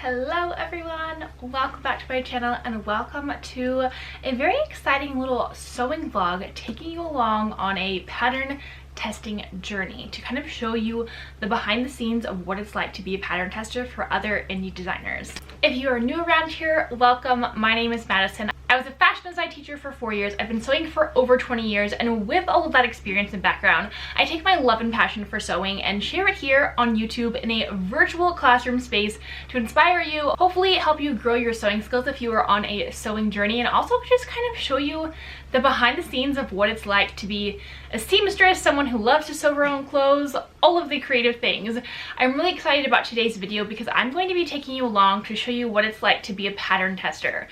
Hello everyone, welcome back to my channel and welcome to a very exciting little sewing vlog taking you along on a pattern testing journey to kind of show you the behind the scenes of what it's like to be a pattern tester for other indie designers. If you are new around here, welcome. My name is Madison. I was a fashion design teacher for 4 years. I've been sewing for over 20 years, and with all of that experience and background, I take my love and passion for sewing and share it here on YouTube in a virtual classroom space to inspire you, hopefully help you grow your sewing skills if you are on a sewing journey, and also just kind of show you the behind the scenes of what it's like to be a seamstress, someone who loves to sew her own clothes, all of the creative things. I'm really excited about today's video because I'm going to be taking you along to show you what it's like to be a pattern tester.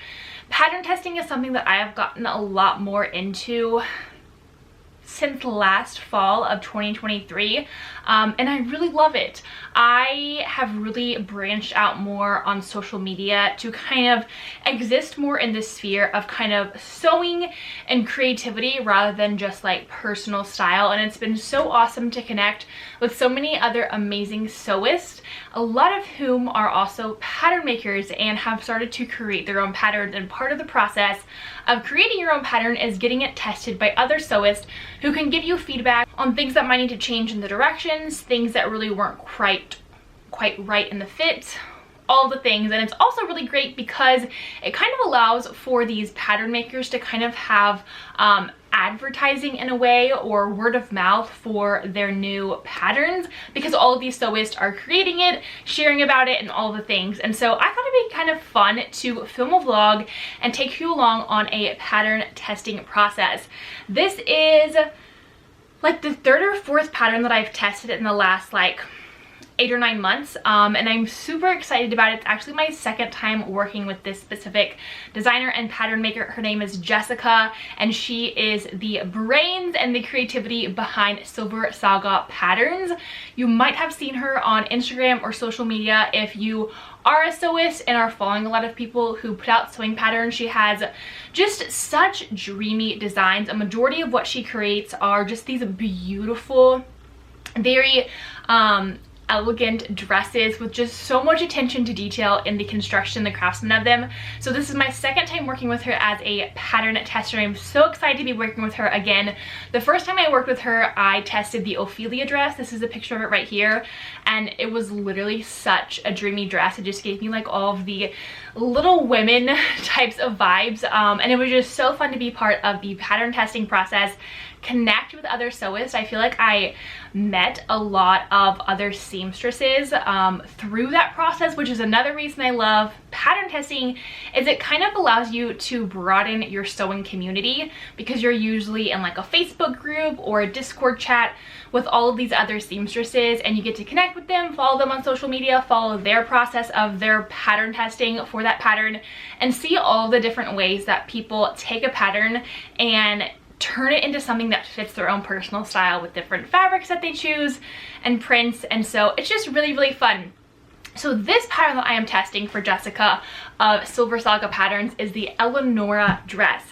Pattern testing is something that I have gotten a lot more into since last fall of 2023, and I really love it. I have really branched out more on social media to kind of exist more in this sphere of kind of sewing and creativity rather than just like personal style, and it's been so awesome to connect with so many other amazing sewists, a lot of whom are also pattern makers and have started to create their own patterns, and part of the process of creating your own pattern is getting it tested by other sewists who can give you feedback on things that might need to change in the directions, things that really weren't quite right in the fit, all the things. And it's also really great because it kind of allows for these pattern makers to kind of have advertising in a way, or word of mouth for their new patterns, because all of these sewists are creating it, sharing about it, and all the things. And so I thought it'd be kind of fun to film a vlog and take you along on a pattern testing process. This is like the third or fourth pattern that I've tested in the last like 8 or 9 months, and I'm super excited about it. It's actually my second time working with this specific designer and pattern maker. Her name is Jessica, and she is the brains and the creativity behind Silver Saga Patterns. You might have seen her on Instagram or social media if you are a sewist and are following a lot of people who put out sewing patterns. She has just such dreamy designs. A majority of what she creates are just these beautiful, very elegant dresses with just so much attention to detail in the construction, the craftsman of them. So this is my second time working with her as a pattern tester. I'm so excited to be working with her again. The first time I worked with her, I tested the Ophelia dress. This is a picture of it right here, and it was literally such a dreamy dress. It just gave me like all of the Little Women types of vibes, and it was just so fun to be part of the pattern testing process, connect with other sewists. I feel like I met a lot of other seamstresses through that process, which is another reason I love pattern testing, is it kind of allows you to broaden your sewing community, because you're usually in like a Facebook group or a Discord chat with all of these other seamstresses, and you get to connect with them, follow them on social media, follow their process of their pattern testing for that pattern, and see all the different ways that people take a pattern and turn it into something that fits their own personal style with different fabrics that they choose and prints. And so it's just really fun. So this pattern that I am testing for Jessica of Silver Saga Patterns is the Eleonora dress.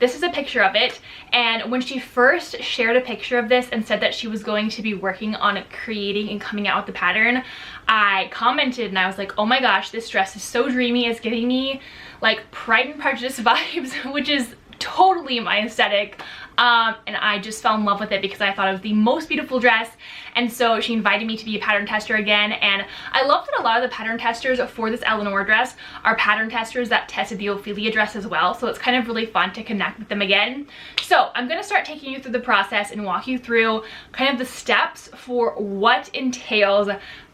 This is a picture of it, and when she first shared a picture of this and said that she was going to be working on creating and coming out with the pattern, I commented and I was like, oh my gosh, this dress is so dreamy. It's giving me like Pride and Prejudice vibes, which is totally my aesthetic, and I just fell in love with it because I thought it was the most beautiful dress. And so she invited me to be a pattern tester again, and I love that a lot of the pattern testers for this Eleanor dress are pattern testers that tested the Ophelia dress as well, so it's kind of really fun to connect with them again. So I'm going to start taking you through the process and walk you through kind of the steps for what entails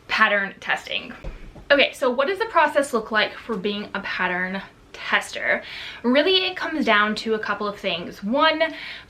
pattern testing. Okay, so what does the process look like for being a pattern tester? Really, it comes down to a couple of things. One,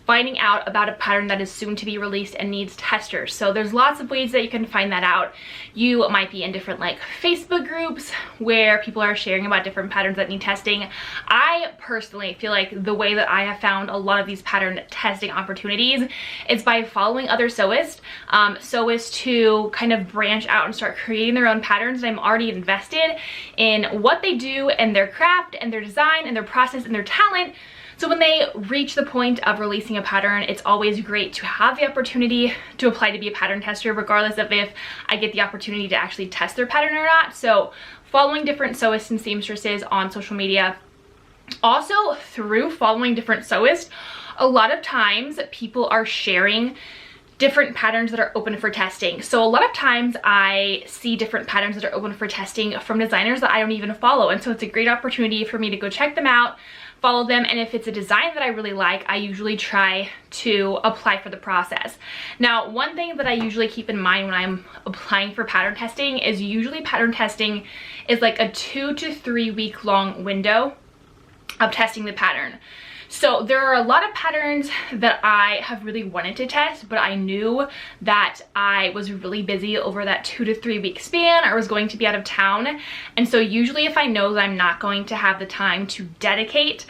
finding out about a pattern that is soon to be released and needs testers. So there's lots of ways that you can find that out. You might be in different like Facebook groups where people are sharing about different patterns that need testing. I personally feel like the way that I have found a lot of these pattern testing opportunities is by following other sewists, sewists who kind of branch out and start creating their own patterns, and I'm already invested in what they do and their craft and their design and their process and their talent. So when they reach the point of releasing a pattern, it's always great to have the opportunity to apply to be a pattern tester, regardless of if I get the opportunity to actually test their pattern or not. So following different sewists and seamstresses on social media. Also, through following different sewists, a lot of times people are sharing different patterns that are open for testing. So a lot of times I see different patterns that are open for testing from designers that I don't even follow. And so it's a great opportunity for me to go check them out, follow them, and if it's a design that I really like, I usually try to apply for the process. Now, one thing that I usually keep in mind when I'm applying for pattern testing is usually pattern testing is like a 2 to 3 week long window of testing the pattern. So there are a lot of patterns that I have really wanted to test, but I knew that I was really busy over that 2 to 3 week span, or was going to be out of town. And so usually if I know that I'm not going to have the time to dedicate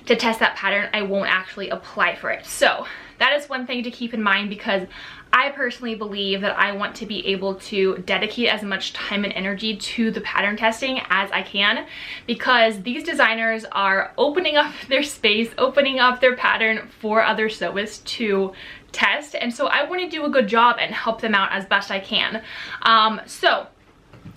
to test that pattern, I won't actually apply for it. So that is one thing to keep in mind, because I personally believe that I want to be able to dedicate as much time and energy to the pattern testing as I can, because these designers are opening up their space, opening up their pattern for other sewists to test. And so I want to do a good job and help them out as best I can. So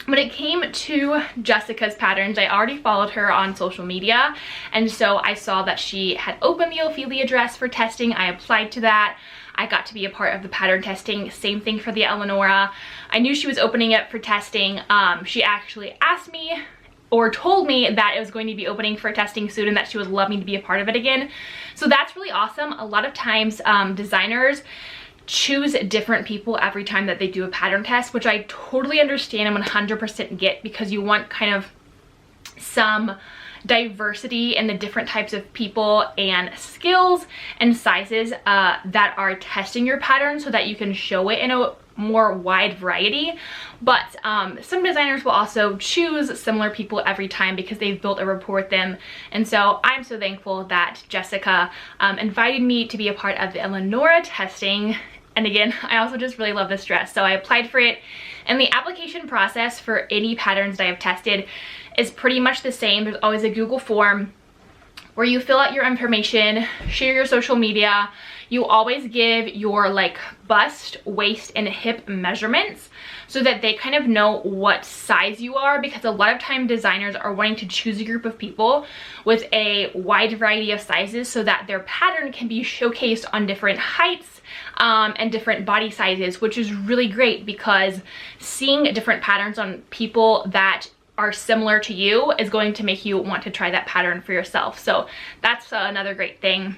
when it came to Jessica's patterns, I already followed her on social media, and so I saw that she had opened the Ophelia dress for testing. I applied to that. I got to be a part of the pattern testing. Same thing for the Eleonora. I knew she was opening it for testing. She actually asked me or told me that it was going to be opening for testing soon and that she would love me to be a part of it again. So that's really awesome. A lot of times designers choose different people every time that they do a pattern test, which I totally understand and 100% get, because you want kind of some diversity in the different types of people and skills and sizes that are testing your pattern, so that you can show it in a more wide variety. But some designers will also choose similar people every time because they've built a rapport with them. And so I'm so thankful that Jessica invited me to be a part of the Eleonora testing. And again, I also just really love this dress, so I applied for it. And the application process for any patterns that I have tested is pretty much the same. There's always a Google form where you fill out your information, share your social media. You always give your like bust, waist, and hip measurements so that they kind of know what size you are, because a lot of time designers are wanting to choose a group of people with a wide variety of sizes so that their pattern can be showcased on different heights and different body sizes, which is really great, because seeing different patterns on people that are similar to you is going to make you want to try that pattern for yourself. So that's another great thing.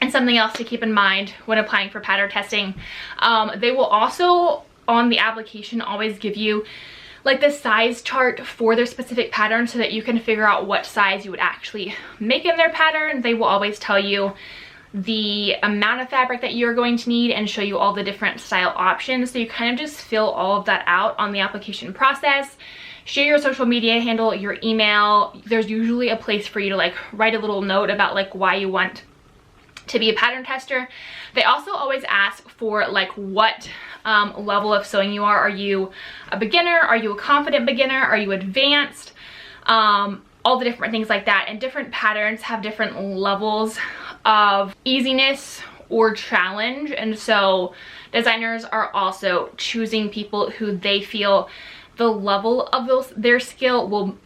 And something else to keep in mind when applying for pattern testing, they will also on the application always give you like the size chart for their specific pattern so that you can figure out what size you would actually make in their pattern. They will always tell you the amount of fabric that you're going to need and show you all the different style options, so you kind of just fill all of that out on the application process. Share your social media handle, your email. There's usually a place for you to like write a little note about like why you want to be a pattern tester. They also always ask for like what level of sewing you are. Are you a beginner? Are you a confident beginner? Are you advanced? All the different things like that. And different patterns have different levels of easiness or challenge, and so designers are also choosing people who they feel the level of their skill will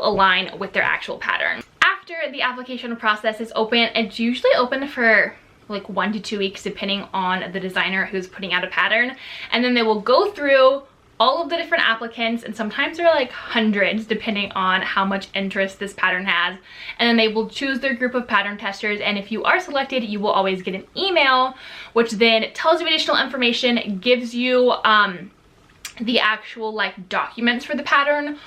align with their actual pattern. After the application process is open, it's usually open for like 1 to 2 weeks depending on the designer who's putting out a pattern, and then they will go through all of the different applicants, and sometimes there are like hundreds depending on how much interest this pattern has, and then they will choose their group of pattern testers. And if you are selected, you will always get an email which then tells you additional information, gives you the actual like documents for the pattern,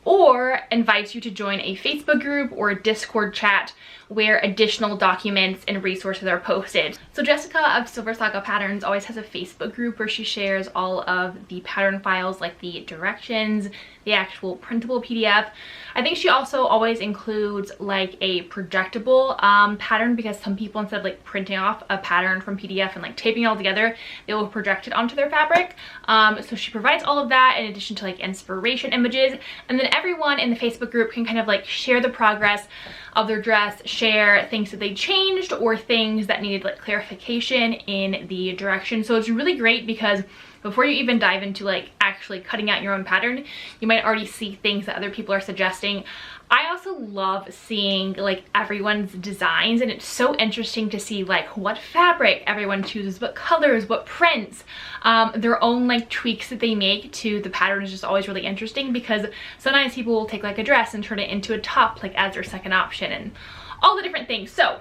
or invites you to join a Facebook group or a Discord chat where additional documents and resources are posted. So Jessica of Silver Saga Patterns always has a Facebook group where she shares all of the pattern files, like the directions, the actual printable PDF. I think she also always includes like a projectable pattern, because some people, instead of like printing off a pattern from PDF and like taping it all together, they will project it onto their fabric. So she provides all of that in addition to like inspiration images, and then everyone in the Facebook group can kind of like share the progress of their dress, share things that they changed or things that needed like clarification in the direction. So it's really great because before you even dive into like actually cutting out your own pattern, you might already see things that other people are suggesting. I also love seeing like everyone's designs, and it's so interesting to see like what fabric everyone chooses, what colors, what prints, their own like tweaks that they make to the pattern is just always really interesting, because sometimes people will take like a dress and turn it into a top like as their second option and all the different things. So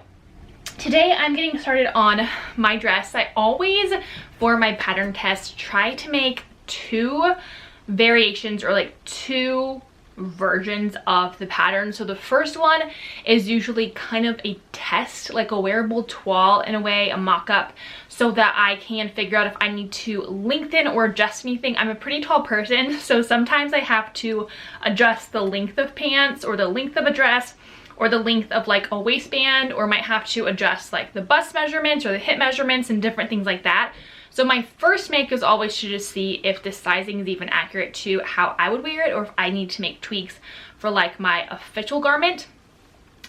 today I'm getting started on my dress. I always, for my pattern test, try to make 2 variations or like 2 versions of the pattern. So the first one is usually kind of a test, like a wearable toile in a way, a mock-up, so that I can figure out if I need to lengthen or adjust anything. I'm a pretty tall person, so sometimes I have to adjust the length of pants or the length of a dress or the length of like a waistband, or might have to adjust like the bust measurements or the hip measurements and different things like that. So my first make is always to just see if the sizing is even accurate to how I would wear it, or if I need to make tweaks for like my official garment.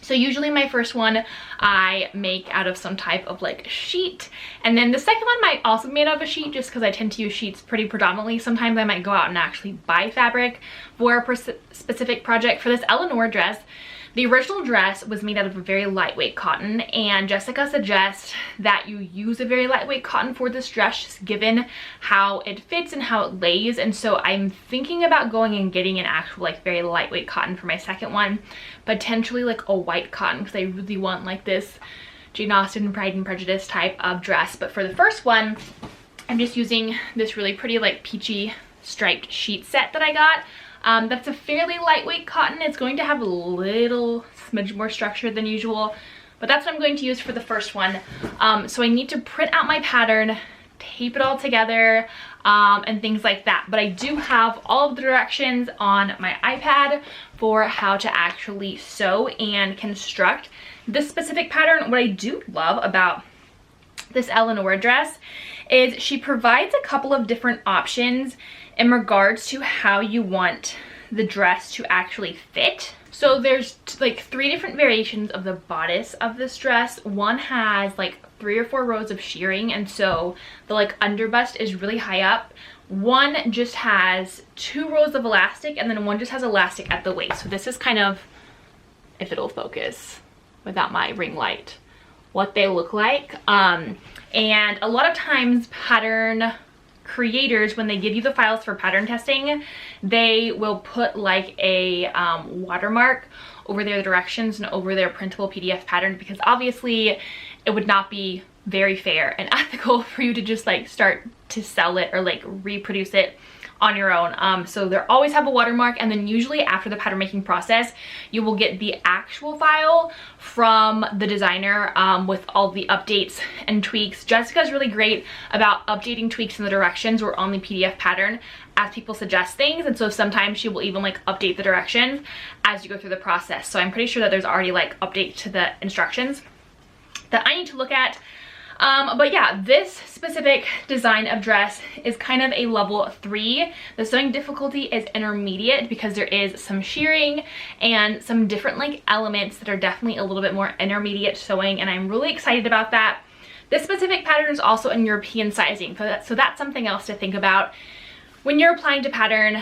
So usually my first one I make out of some type of like sheet, and then the second one might also be made out of a sheet, just because I tend to use sheets pretty predominantly. Sometimes I might go out and actually buy fabric for a specific project. For this Eleanor dress, the original dress was made out of a very lightweight cotton, and Jessica suggests that you use a very lightweight cotton for this dress, just given how it fits and how it lays. And so I'm thinking about going and getting an actual like very lightweight cotton for my second one, potentially like a white cotton, because I really want like this Jane Austen Pride and Prejudice type of dress. But for the first one, I'm just using this really pretty like peachy striped sheet set that I got. That's a fairly lightweight cotton. It's going to have a little smidge more structure than usual, but that's what I'm going to use for the first one. So I need to print out my pattern, tape it all together, and things like that. But I do have all of the directions on my iPad for how to actually sew and construct this specific pattern. What I do love about this Eleanor dress is she provides a couple of different options in regards to how you want the dress to actually fit. So there's like 3 different variations of the bodice of this dress. One has like 3 or 4 rows of shearing, and so the like underbust is really high up. One just has 2 rows of elastic, and then one just has elastic at the waist. So this is kind of, if it'll focus without my ring light, what they look like. And a lot of times pattern creators, when they give you the files for pattern testing, they will put like a watermark over their directions and over their printable PDF pattern, because obviously it would not be very fair and ethical for you to just like start to sell it or like reproduce it on your own. So they always have a watermark, and then usually after the pattern making process you will get the actual file from the designer with all the updates and tweaks. Jessica's really great about updating tweaks in the directions or on the PDF pattern as people suggest things, and so sometimes she will even like update the directions as you go through the process. So I'm pretty sure that there's already like updates to the instructions that I need to look at. But yeah, this specific design of dress is kind of a level 3. The sewing difficulty is intermediate, because there is some shearing and some different like elements that are definitely a little bit more intermediate sewing, and I'm really excited about that. This specific pattern is also in European sizing, so that's something else to think about when you're applying to pattern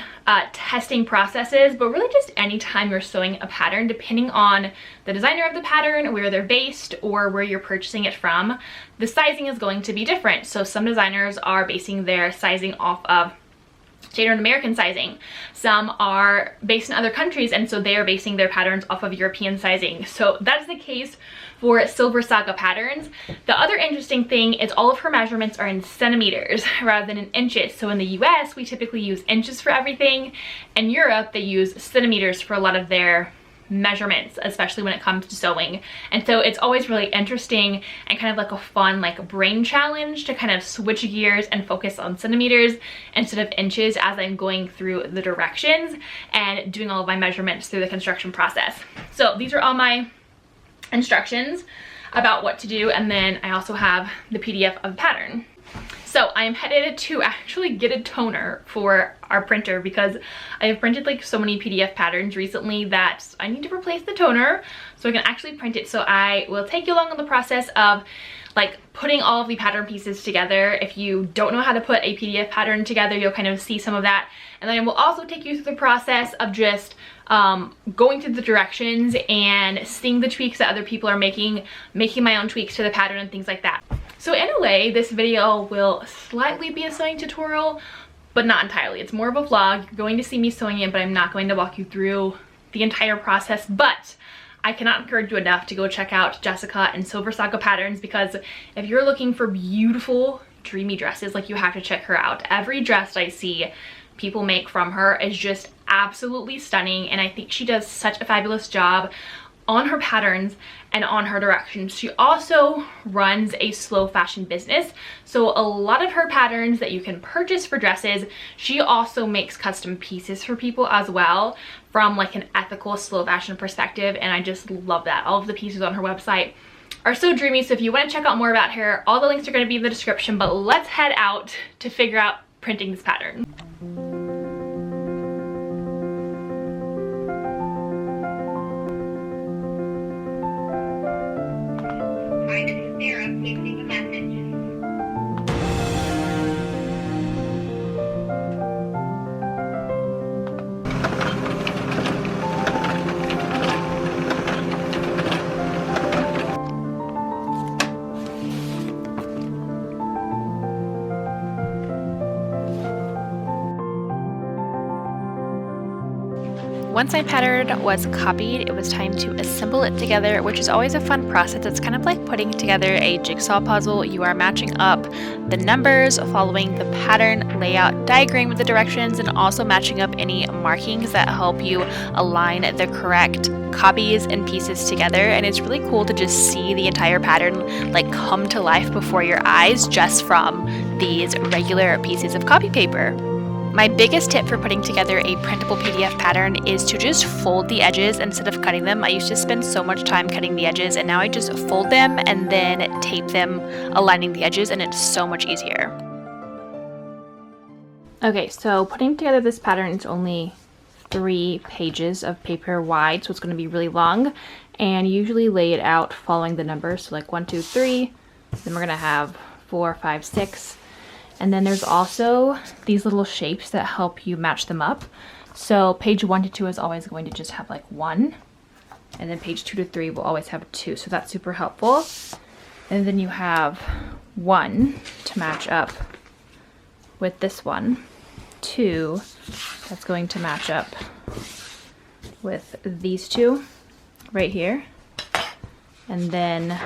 testing processes, but really just anytime you're sewing a pattern, depending on the designer of the pattern, where they're based, or where you're purchasing it from, the sizing is going to be different. So some designers are basing their sizing off of standard American sizing. Some are based in other countries, and so they are basing their patterns off of European sizing. So that's the case for Silver Saga patterns. The other interesting thing is all of her measurements are in centimeters rather than in inches. So in the US, we typically use inches for everything. In Europe, they use centimeters for a lot of their measurements, especially when it comes to sewing. And so it's always really interesting and kind of like a fun like brain challenge to kind of switch gears and focus on centimeters instead of inches as I'm going through the directions and doing all of my measurements through the construction process. So these are all my instructions about what to do, and then I also have the PDF of the pattern. So I am headed to actually get a toner for our printer, because I have printed like so many PDF patterns recently that I need to replace the toner so I can actually print it. So I will take you along on the process of like putting all of the pattern pieces together. If you don't know how to put a PDF pattern together, you'll kind of see some of that. And then I will also take you through the process of just going through the directions and seeing the tweaks that other people are making my own tweaks to the pattern and things like that. So in a way, this video will slightly be a sewing tutorial, but not entirely. It's more of a vlog. You're going to see me sewing it, but I'm not going to walk you through the entire process. But I cannot encourage you enough to go check out Jessica and Silver Saga Patterns, because if you're looking for beautiful, dreamy dresses, like, you have to check her out. Every dress I see people make from her is just absolutely stunning, and I think she does such a fabulous job on her patterns and on her directions. She also runs a slow fashion business, so a lot of her patterns that you can purchase for dresses, she also makes custom pieces for people as well, from like an ethical slow fashion perspective, and I just love that. All of the pieces on her website are so dreamy, so if you want to check out more about her, all the links are going to be in the description. But let's head out to figure out printing this pattern. Hi, this is Sarah. Please leave a message. Once my pattern was copied, it was time to assemble it together, which is always a fun process. It's kind of like putting together a jigsaw puzzle. You are matching up the numbers, following the pattern layout diagram with the directions, and also matching up any markings that help you align the correct copies and pieces together. And it's really cool to just see the entire pattern like come to life before your eyes just from these regular pieces of copy paper. My biggest tip for putting together a printable PDF pattern is to just fold the edges instead of cutting them. I used to spend so much time cutting the edges, and now I just fold them and then tape them, aligning the edges, and it's so much easier. Okay, so putting together this pattern is only 3 pages of paper wide, so it's going to be really long, and usually lay it out following the numbers, so like 1, 2, 3, then we're going to have 4, 5, 6. And then there's also these little shapes that help you match them up. So page 1 to 2 is always going to just have like 1. And then page 2 to 3 will always have 2. So that's super helpful. And then you have 1 to match up with this one. 2, that's going to match up with these 2 right here. And then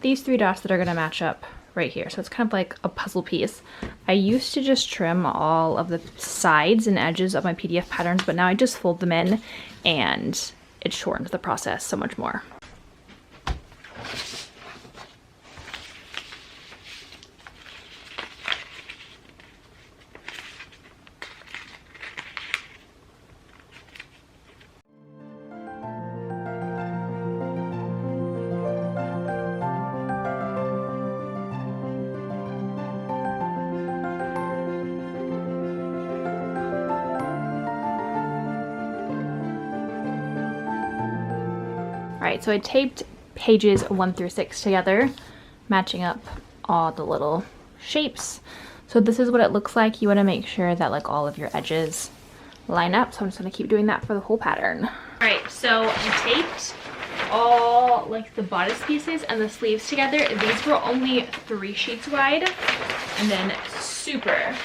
these 3 dots that are going to match up right here. So it's kind of like a puzzle piece. I used to just trim all of the sides and edges of my PDF patterns, but now I just fold them in, and it shortens the process so much more. Alright, so I taped pages 1 through 6 together, matching up all the little shapes. So this is what it looks like. You want to make sure that like all of your edges line up. So I'm just going to keep doing that for the whole pattern. Alright, so I taped all like the bodice pieces and the sleeves together. These were only 3 sheets wide, and then super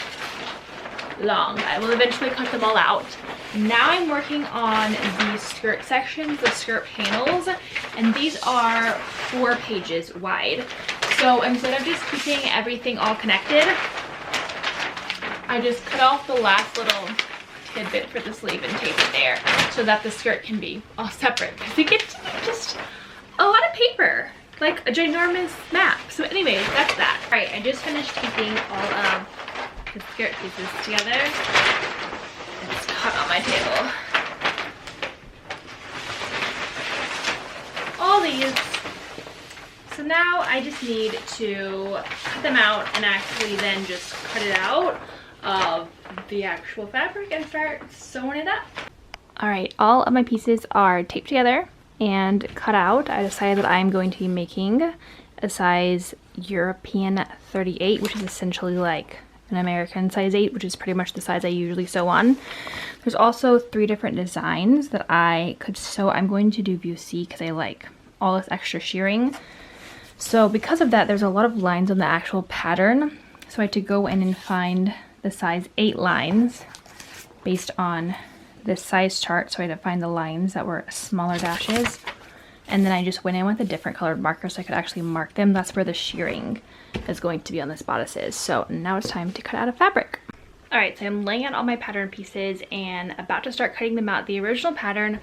long. I will eventually cut them all out. Now I'm working on the skirt sections, the skirt panels, and these are 4 pages wide. So instead of just keeping everything all connected, I just cut off the last little tidbit for the sleeve and tape it there so that the skirt can be all separate, because it gets to be just a lot of paper, like a ginormous map. So anyways, that's that. All right, I just finished taping all of the skirt pieces together. It's cut on my table. All these. So now I just need to cut them out and actually then just cut it out of the actual fabric and start sewing it up. All right, all of my pieces are taped together and cut out. I decided that I'm going to be making a size European 38, which is essentially like an American size 8, which is pretty much the size I usually sew on. There's also 3 different designs that I could sew. I'm going to do view C because I like all this extra shearing. So because of that, there's a lot of lines on the actual pattern. So I had to go in and find the size 8 lines based on this size chart. So I had to find the lines that were smaller dashes. And then I just went in with a different colored marker so I could actually mark them. That's where the shearing is going to be on this bodice. So now it's time to cut out a fabric. All right, so I'm laying out all my pattern pieces and about to start cutting them out. The original pattern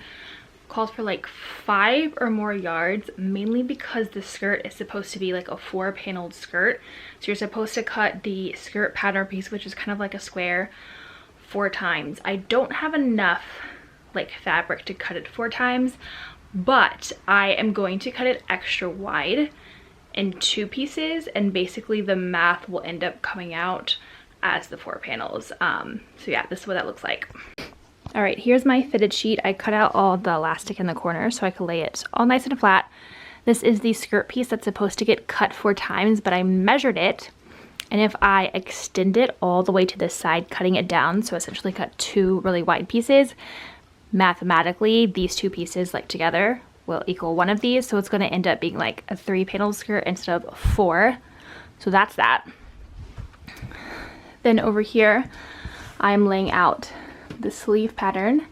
calls for like 5 or more yards, mainly because the skirt is supposed to be like a 4-paneled skirt. So you're supposed to cut the skirt pattern piece, which is kind of like a square, 4 times. I don't have enough like fabric to cut it 4 times, but I am going to cut it extra wide in 2 pieces, and basically the math will end up coming out as the 4 panels. So yeah, this is what that looks like. All right, here's my fitted sheet. I cut out all the elastic in the corner so I could lay it all nice and flat. This is the skirt piece that's supposed to get cut 4 times, but I measured it, and if I extend it all the way to this side, cutting it down, so essentially cut 2 really wide pieces, mathematically these 2 pieces like together will equal 1 of these, so it's going to end up being like a 3-panel skirt instead of 4. So that's that. Then over here I'm laying out the sleeve pattern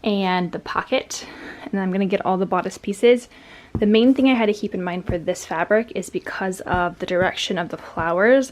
and the pocket, and then I'm going to get all the bodice pieces. The main thing I had to keep in mind for this fabric is because of the direction of the flowers,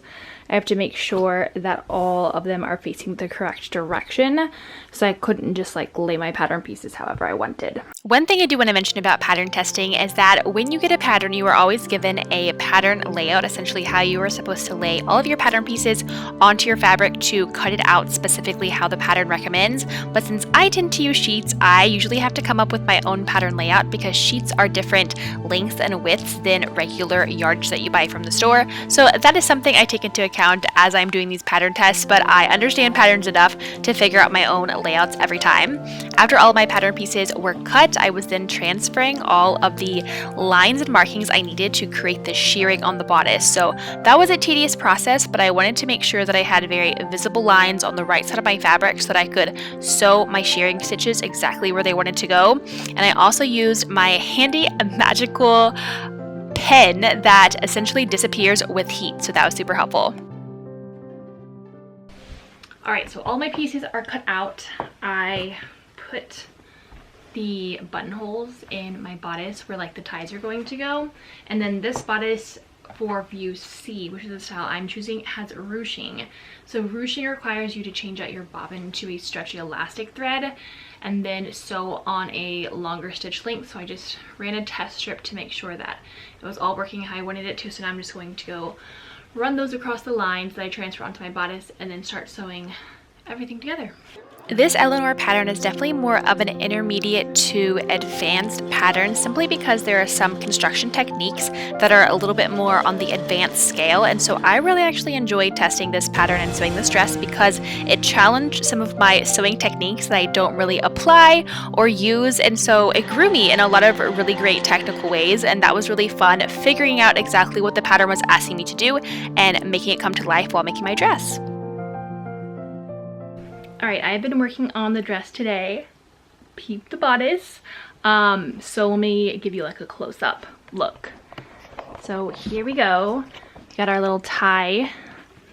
I have to make sure that all of them are facing the correct direction, so I couldn't just like lay my pattern pieces however I wanted. One thing I do want to mention about pattern testing is that when you get a pattern, you are always given a pattern layout, essentially how you are supposed to lay all of your pattern pieces onto your fabric to cut it out specifically how the pattern recommends. But since I tend to use sheets, I usually have to come up with my own pattern layout because sheets are different lengths and widths than regular yards that you buy from the store. So that is something I take into account as I'm doing these pattern tests, but I understand patterns enough to figure out my own layouts every time. After all of my pattern pieces were cut, I was then transferring all of the lines and markings I needed to create the shearing on the bodice. So that was a tedious process, but I wanted to make sure that I had very visible lines on the right side of my fabric so that I could sew my shearing stitches exactly where they wanted to go. And I also used my handy magical pen that essentially disappears with heat, so that was super helpful. All right, so all my pieces are cut out. I put the buttonholes in my bodice where like the ties are going to go, and then this bodice for view C, which is the style I'm choosing, has ruching. So ruching requires you to change out your bobbin to a stretchy elastic thread and then sew on a longer stitch length. So I just ran a test strip to make sure that it was all working how I wanted it to. So now I'm just going to go run those across the lines that I transfer onto my bodice and then start sewing everything together. This Eleanor pattern is definitely more of an intermediate to advanced pattern simply because there are some construction techniques that are a little bit more on the advanced scale, and so I really actually enjoyed testing this pattern and sewing this dress because it challenged some of my sewing techniques that I don't really apply or use, and so it grew me in a lot of really great technical ways, and that was really fun figuring out exactly what the pattern was asking me to do and making it come to life while making my dress. All right, I've been working on the dress today. Peep the bodice. So let me give you like a close-up look. So here we go. We got our little tie,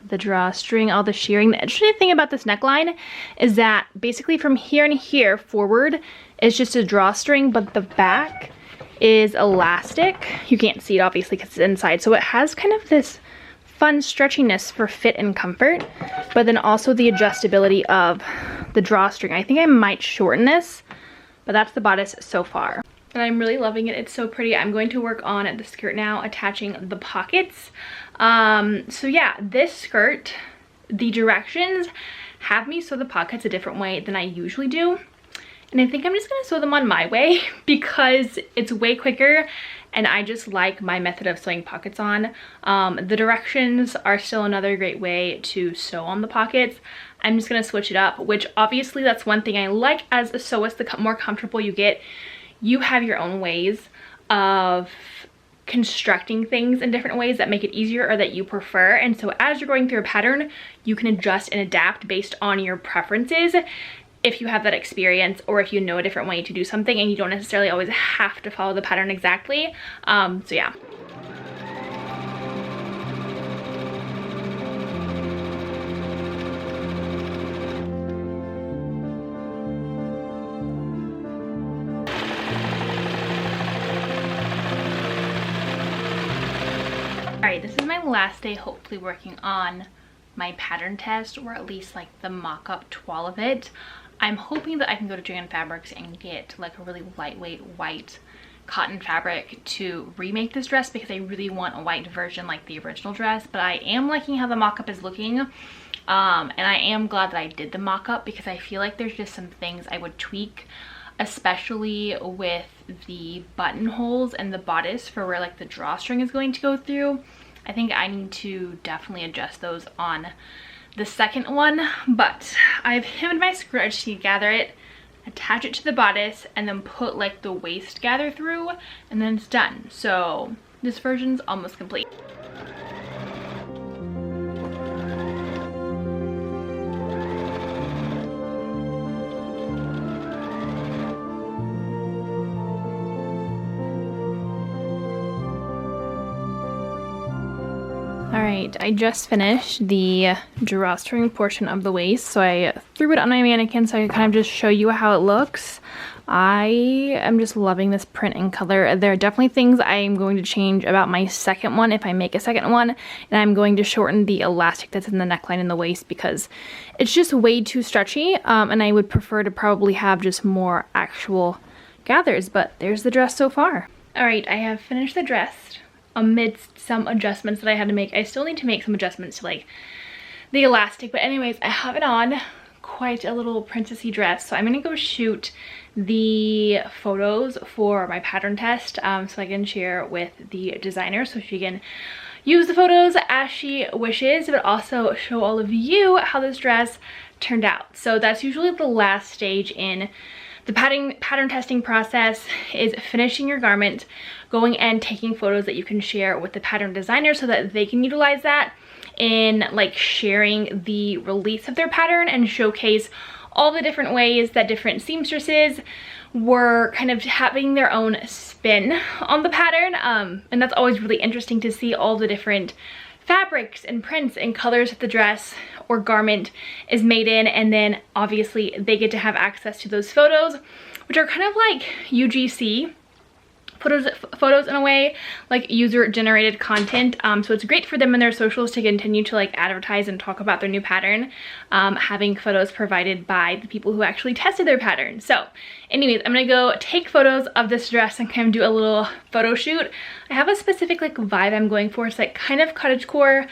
the drawstring, all the shearing. The interesting thing about this neckline is that basically from here and here forward is just a drawstring, but the back is elastic. You can't see it obviously because it's inside. So it has kind of this fun stretchiness for fit and comfort, but then also the adjustability of the drawstring. I think I might shorten this, but that's the bodice so far. And I'm really loving it. It's so pretty. I'm going to work on the skirt now, attaching the pockets. So yeah, this skirt, the directions have me sew the pockets a different way than I usually do. And I think I'm just gonna sew them on my way because it's way quicker and I just like my method of sewing pockets on. The directions are still another great way to sew on the pockets. I'm just gonna switch it up, which obviously that's one thing I like as a sewist. The more comfortable you get, you have your own ways of constructing things in different ways that make it easier or that you prefer. And so as you're going through a pattern, you can adjust and adapt based on your preferences if you have that experience, or if you know a different way to do something and you don't necessarily always have to follow the pattern exactly. So yeah. Alright, this is my last day hopefully working on my pattern test, or at least like the mock-up toile of it. I'm hoping that I can go to Jan Fabrics and get like a really lightweight white cotton fabric to remake this dress, because I really want a white version like the original dress. But I am liking how the mock-up is looking, and I am glad that I did the mock-up, because I feel like there's just some things I would tweak, especially with the buttonholes and the bodice for where like the drawstring is going to go through. I think I need to definitely adjust those on the second one, but I've hemmed my skirt. I just need to gather it, attach it to the bodice, and then put like the waist gather through, and then it's done. So this version's almost complete. Alright, I just finished the drawstring portion of the waist, so I threw it on my mannequin so I could kind of just show you how it looks. I am just loving this print and color. There are definitely things I'm going to change about my second one if I make a second one, and I'm going to shorten the elastic that's in the neckline and the waist because it's just way too stretchy, and I would prefer to probably have just more actual gathers, but there's the dress so far. Alright, I have finished the dress. Amidst some adjustments that I had to make, I still need to make some adjustments to like the elastic, but anyways, I have it on. Quite a little princessy dress, so I'm gonna go shoot the photos for my pattern test, so I can share with the designer so she can use the photos as she wishes, but also show all of you how this dress turned out. So that's usually the last stage in the pattern testing process, is finishing your garment, going and taking photos that you can share with the pattern designer so that they can utilize that in like sharing the release of their pattern and showcase all the different ways that different seamstresses were kind of having their own spin on the pattern. And that's always really interesting to see all the different fabrics and prints and colors that the dress or garment is made in, and then obviously they get to have access to those photos, which are kind of like UGC photos in a way, like user generated content. So it's great for them and their socials to continue to like advertise and talk about their new pattern, having photos provided by the people who actually tested their pattern. So anyways, I'm gonna go take photos of this dress and kind of do a little photo shoot. I have a specific like vibe I'm going for. It's like kind of cottagecore,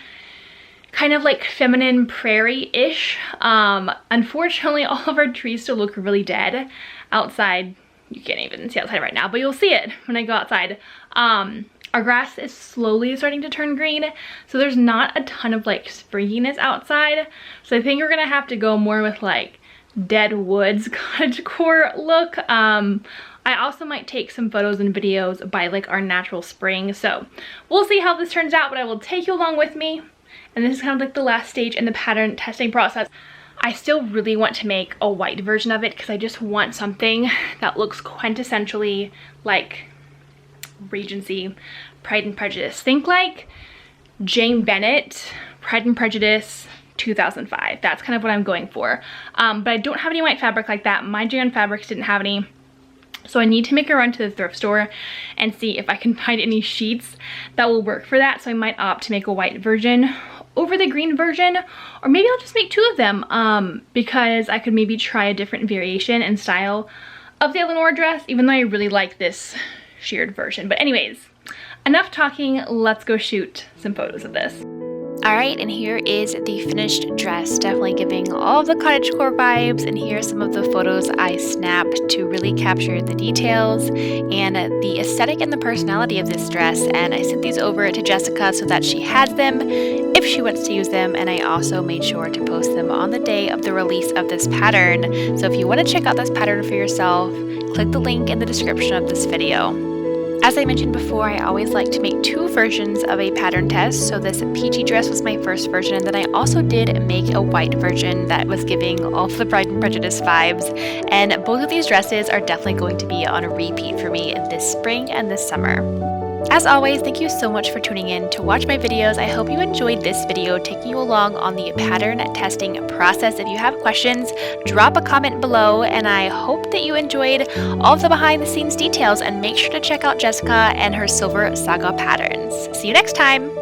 kind of like feminine prairie-ish. Unfortunately, all of our trees still look really dead outside. You can't even see outside right now, but you'll see it when I go outside. Our grass is slowly starting to turn green, so there's not a ton of like springiness outside. So I think we're gonna have to go more with like dead woods cottagecore look. I also might take some photos and videos by like our natural spring. So we'll see how this turns out, but I will take you along with me. And this is kind of like the last stage in the pattern testing process. I still really want to make a white version of it because I just want something that looks quintessentially like Regency, Pride and Prejudice. Think like Jane Bennett, Pride and Prejudice 2005. That's kind of what I'm going for. But I don't have any white fabric like that. My Jan Fabrics didn't have any. So I need to make a run to the thrift store and see if I can find any sheets that will work for that. So I might opt to make a white version over the green version, or maybe I'll just make two of them, because I could maybe try a different variation and style of the Eleanor dress, even though I really like this sheared version. But anyways, enough talking, let's go shoot some photos of this. Alright, and here is the finished dress, definitely giving all of the cottagecore vibes, and here are some of the photos I snapped to really capture the details and the aesthetic and the personality of this dress, and I sent these over to Jessica so that she has them if she wants to use them, and I also made sure to post them on the day of the release of this pattern. So if you want to check out this pattern for yourself, click the link in the description of this video. As I mentioned before, I always like to make 2 versions of a pattern test. So this peachy dress was my first version, and then I also did make a white version that was giving all the Pride and Prejudice vibes. And both of these dresses are definitely going to be on a repeat for me this spring and this summer. As always, thank you so much for tuning in to watch my videos. I hope you enjoyed this video taking you along on the pattern testing process. If you have questions, drop a comment below, and I hope that you enjoyed all of the behind the scenes details, and make sure to check out Jessica and her Silver Saga patterns. See you next time!